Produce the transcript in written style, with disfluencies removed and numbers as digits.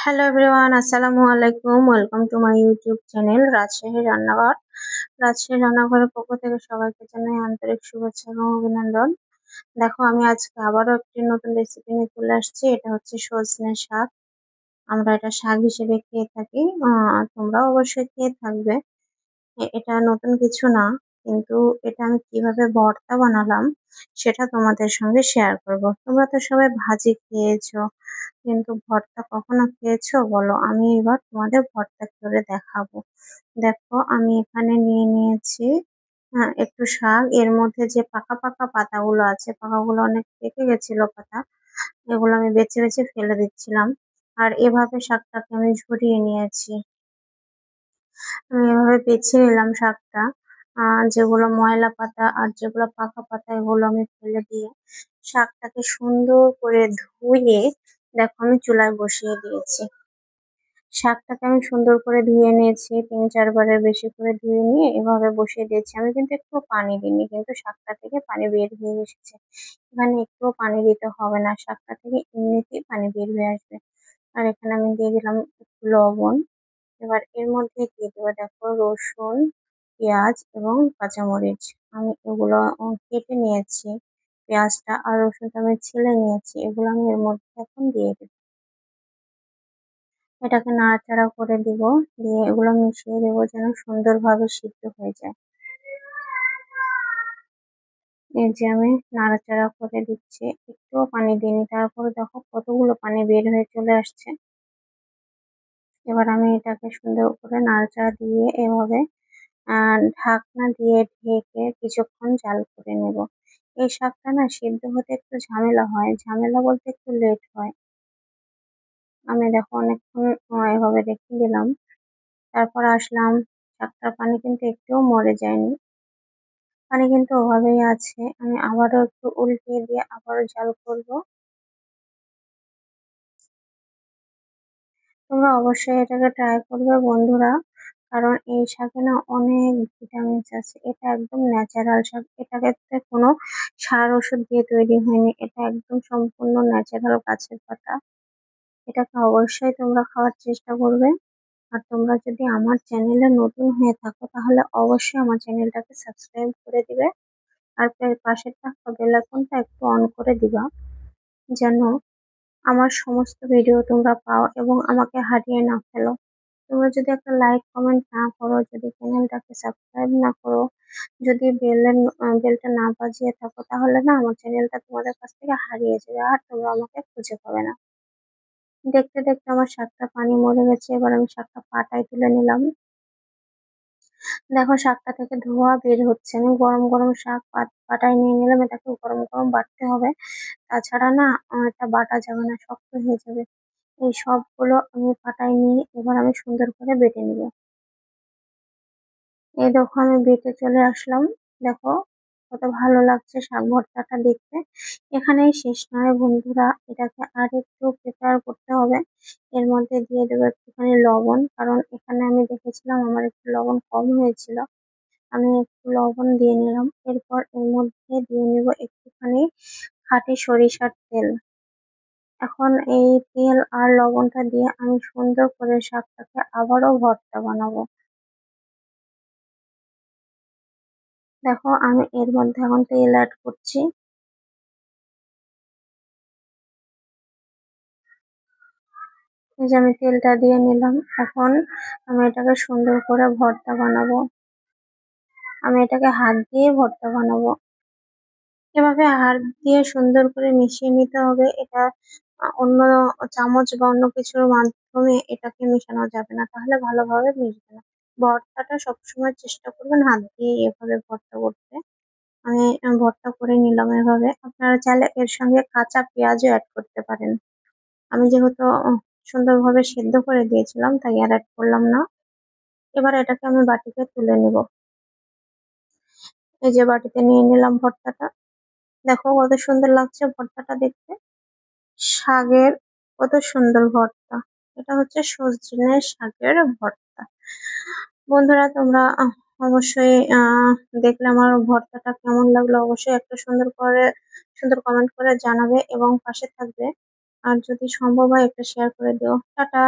Hello everyone, আসসালামু আলাইকুম। Welcome to my YouTube channel Rajshahi রান্নাঘর। রাজশাহী রান্নাঘরের পক্ষ থেকে সবাইকে জানাই আন্তরিক শুভেচ্ছা এবং অভিনন্দন। দেখো, আমি আজকে আবারও একটি নতুন রেসিপি নিয়ে চলে আসছি। এটা হচ্ছে সজনে শাক। আমরা এটা শাক হিসেবে খেয়ে থাকি। তোমরাও অবশ্যই খেয়ে থাকবে। এটা নতুন কিছু না, কিন্তু এটা আমি কিভাবে ভর্তা বানালাম সেটা তোমাদের সঙ্গে শেয়ার করব। তোমরা তো সবাই ভাজি খেয়েছো, কিন্তু ভর্তা কখনো খেয়েছো বলো? আমি এবার তোমাদের ভর্তা করে দেখাবো। দেখো, আমি এখানে নিয়ে নিয়েছি একটু শাক। এর মধ্যে যে পাকা পাকা পাতাগুলো আছে, পাকাগুলো অনেক পেকে গেছিল পাতা, এগুলো আমি বেছে বেছে ফেলে দিচ্ছিলাম। আর এভাবে শাকটাকে আমি ঝরিয়ে নিয়েছি। আমি এভাবে বেছে নিলাম শাকটা। যেগুলো ময়লা পাতা আর যেগুলো পাকা পাতা এগুলো আমি ফেলে দিয়ে শাকটাকে সুন্দর করে ধুয়ে, দেখো, আমি চুলায় বসিয়ে দিয়েছি। শাকটাকে আমি সুন্দর করে ধুয়ে নিয়েছি, 3-4 বারের বেশি করে ধুয়ে নিয়ে এভাবে বসিয়ে দিয়েছি। আমি কিন্তু একটু পানি দিইনি, কিন্তু শাকটা থেকে পানি বের হয়ে এসেছে। এখানে একটুও পানি দিতে হবে না, শাকটা থেকে এমনিতেই পানি বের হয়ে আসবে। আর এখানে আমি দিয়ে দিলাম একটু লবণ। এবার এর মধ্যে দিয়ে দেবো, দেখো, রসুন, পেঁয়াজ এবং কাঁচামরিচ। আমি এগুলো কেটে নিয়েছি। পেঁয়াজটা আর রসুনটা আমি ছিলে নিয়েছি, এগুলো আমি এর মধ্যে এখন দিয়ে দেবো। এটাকে নাড়াচাড়া করে দিব, দিয়ে এগুলো মিশিয়ে দেবো যেন সুন্দরভাবে সিদ্ধ হয়ে যায়। এই যে আমি নাড়াচাড়া করে দিচ্ছি, একটুও পানি দিইনি, তারপরে দেখো কতগুলো পানি বের হয়ে চলে আসছে। এবার আমি এটাকে সুন্দর করে নাড়াচাড়া দিয়ে এভাবে ঢাকনা দিয়ে ঢেকে কিছুক্ষণ জাল করে নেব। এই শাকটা না সিদ্ধ হতে একটু ঝামেলা হয়, ঝামেলা বলতে একটু লেট হয়। আমি দেখো অনেকক্ষণ এভাবে রেখে দিলাম, তারপর আসলাম। শাকটার পানি কিন্তু একটুও মরে যায়নি, পানি কিন্তু ওভাবেই আছে। আমি আবারও একটু উল্টিয়ে দিয়ে আবারও জাল করব। তোমরা অবশ্যই এটাকে ট্রাই করবে বন্ধুরা, কারণ এই শাকে না অনেক ভিটামিনস আছে। এটা একদম ন্যাচারাল শাক, এটাকে কোনো সার ওষুধ দিয়ে তৈরি হয়নি, এটা একদম সম্পূর্ণ ন্যাচারাল গাছের পাতা। এটাকে অবশ্যই তোমরা খাওয়ার চেষ্টা করবে। আর তোমরা যদি আমার চ্যানেলে নতুন হয়ে থাকো তাহলে অবশ্যই আমার চ্যানেলটাকে সাবস্ক্রাইব করে দিবে। আর পাশের থাকা বেল আইকনটা একটু অন করে দিবা, যেন আমার সমস্ত ভিডিও তোমরা পাও এবং আমাকে হারিয়ে না ফেলো। তোমরা যদি একটা লাইক কমেন্ট না করো, যদি চ্যানেলটাকে সাবস্ক্রাইব না করো, যদি বেলটা না বাজিয়ে থাকো, তাহলে না আমার চ্যানেলটা তোমাদের কাছ থেকে হারিয়ে যাবে আর তোমরা আমাকে খুঁজে পাবে না। দেখতে দেখতে আমার শাকটা পানি মরে গেছে, এবার আমি শাকটা পাটায় তুলে নিলাম। দেখো, শাকটা থেকে ধোঁয়া বের হচ্ছে। আমি গরম গরম শাক পাটায় নিয়ে নিলাম, এটাকে গরম গরম বাটতে হবে, তাছাড়া না এটা বাটা যাবে না, শক্ত হয়ে যাবে। এই সবগুলো আমি পাটায় নিয়ে এবার আমি সুন্দর করে বেটে নিব। এই দেখো, আমি বেটে চলে আসলাম। দেখো কত ভালো লাগছে শাক ভর্তাটা দেখতে। এখানেই শেষ নয় বন্ধুরা, এটাকে আর একটু প্রিপেয়ার করতে হবে। এর মধ্যে দিয়ে দেবো একটুখানি লবণ, কারণ এখানে আমি দেখেছিলাম আমার একটু লবণ কম হয়েছিল। আমি একটু লবণ দিয়ে নিলাম। এরপর এর মধ্যে দিয়ে নিব একটুখানি খাঁটি সরিষার তেল। এখন এই তেল আর লবণটা দিয়ে আমি সুন্দর করে শাকটাকে আবারও ভর্তা বানাবো। দেখো, আমি এর মধ্যে এখন তেল অ্যাড করছি। এই যে আমি তেলটা দিয়ে নিলাম, এখন আমি এটাকে সুন্দর করে ভর্তা বানাবো। আমি এটাকে হাত দিয়ে ভর্তা বানাবো। এভাবে হাত দিয়ে সুন্দর করে মিশিয়ে নিতে হবে। এটা অন্য চামচ বা অন্য কিছুর মাধ্যমে এটাকে মেশানো যাবে না, তাহলে ভালোভাবে মিশবে না। ভর্তাটা সবসময় চেষ্টা করবেন হাত দিয়ে এভাবে ভর্তা করতে। আমি ভর্তা করে নিলাম এভাবে। আপনারা চাইলে এর সঙ্গে কাঁচা পেঁয়াজও অ্যাড করতে পারেন। আমি যেহেতু সুন্দরভাবে সেদ্ধ করে দিয়েছিলাম তাই আর অ্যাড করলাম না। এবার এটাকে আমি বাটিতে তুলে নিব। এই যে বাটিতে নিয়ে নিলাম ভর্তাটা। দেখো কত সুন্দর লাগছে ভর্তাটা দেখতে। শাকের কত সুন্দর ভর্তা। এটা হচ্ছে সজনে শাকের ভর্তা। বন্ধুরা, তোমরা অবশ্যই দেখলে আমার ভর্তাটা কেমন লাগলো অবশ্যই একটা সুন্দর কমেন্ট করে জানাবে এবং পাশে থাকবে। আর যদি সম্ভব হয় একটা শেয়ার করে দিও। টাটা।